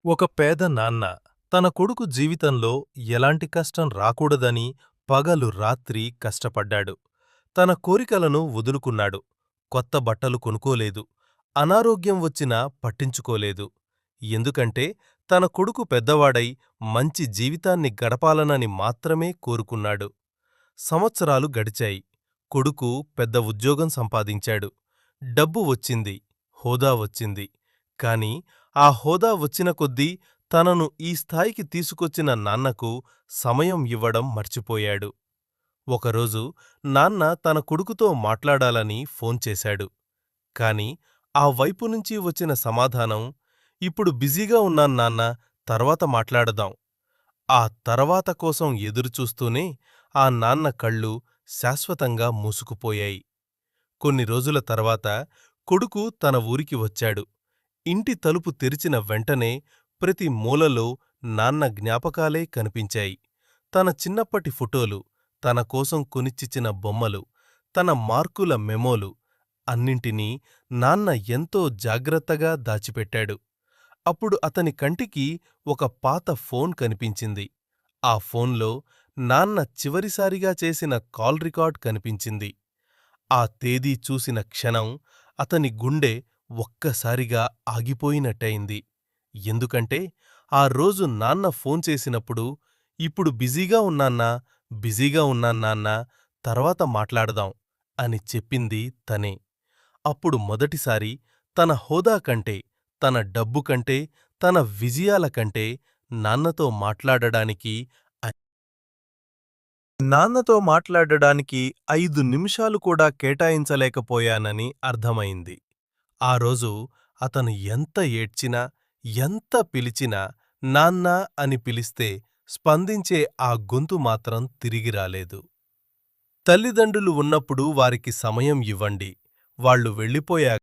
ఒక పేద నాన్న తన కొడుకు జీవితంలో ఎలాంటి కష్టం రాకూడదని పగలు రాత్రి కష్టపడ్డాడు. తన కోరికలను వదులుకున్నాడు. కొత్త బట్టలు కొనుక్కోలేదు. అనారోగ్యం వచ్చినా పట్టించుకోలేదు. ఎందుకంటే తన కొడుకు పెద్దవాడై మంచి జీవితాన్ని గడపాలనని మాత్రమే కోరుకున్నాడు. సంవత్సరాలు గడిచాయి. కొడుకు పెద్ద ఉద్యోగం సంపాదించాడు. డబ్బు వచ్చింది. హోదా వచ్చింది. కాని ఆ హోదా వచ్చిన కొద్దీ తనను ఈ స్థాయికి తీసుకొచ్చిన నాన్నకు సమయం ఇవ్వడం మర్చిపోయాడు. ఒకరోజు నాన్న తన కొడుకుతో మాట్లాడాలని ఫోన్ చేశాడు. కాని ఆ వైపునుంచి వచ్చిన సమాధానం, "ఇప్పుడు బిజీగా ఉన్నాను నాన్నా, తర్వాత మాట్లాడదాం." ఆ తర్వాత కోసం ఎదురుచూస్తూనే ఆ నాన్న కళ్ళు శాశ్వతంగా మూసుకుపోయాయి. కొన్ని రోజుల తర్వాత కొడుకు తన ఊరికి వచ్చాడు. ఇంటి తలుపు తెరిచిన వెంటనే ప్రతి మూలలో నాన్న జ్ఞాపకాలే కనిపించాయి. తన చిన్నప్పటి ఫోటోలు, తన కోసం కొనిచ్చిచిన బొమ్మలు, తన మార్కుల మెమోలు అన్నింటినీ నాన్న ఎంతో జాగ్రత్తగా దాచిపెట్టాడు. అప్పుడు అతని కంటికి ఒక పాత ఫోన్ కనిపించింది. ఆ ఫోన్లో నాన్న చివరిసారిగా చేసిన కాల్ రికార్డ్ కనిపించింది. ఆ తేదీ చూసిన క్షణం అతని గుండె ఒక్కసారిగా ఆగిపోయినట్టయింది. ఎందుకంటే ఆ రోజు నాన్న ఫోన్ చేసినప్పుడు, "ఇప్పుడు బిజీగా ఉన్నాన్నా, బిజీగా ఉన్నాన్నాన్నా, తర్వాత మాట్లాడదాం" అని చెప్పింది తనే. అప్పుడు మొదటిసారి తన హోదా కంటే, తన డబ్బు కంటే, తన విజయాల కంటే నాన్నతో మాట్లాడడానికి నాన్నతో మాట్లాడడానికి 5 నిమిషాలు కూడా కేటాయించలేకపోయానని అర్థమైంది. ఆ రోజు అతను ఎంత ఏడ్చినా, ఎంత పిలిచినా నాన్నా అని పిలిస్తే స్పందించే ఆ గొంతు మాత్రం తిరిగి రాలేదు. తల్లిదండ్రులు ఉన్నప్పుడు వారికి సమయం ఇవ్వండి. వాళ్ళు వెళ్ళిపోయాక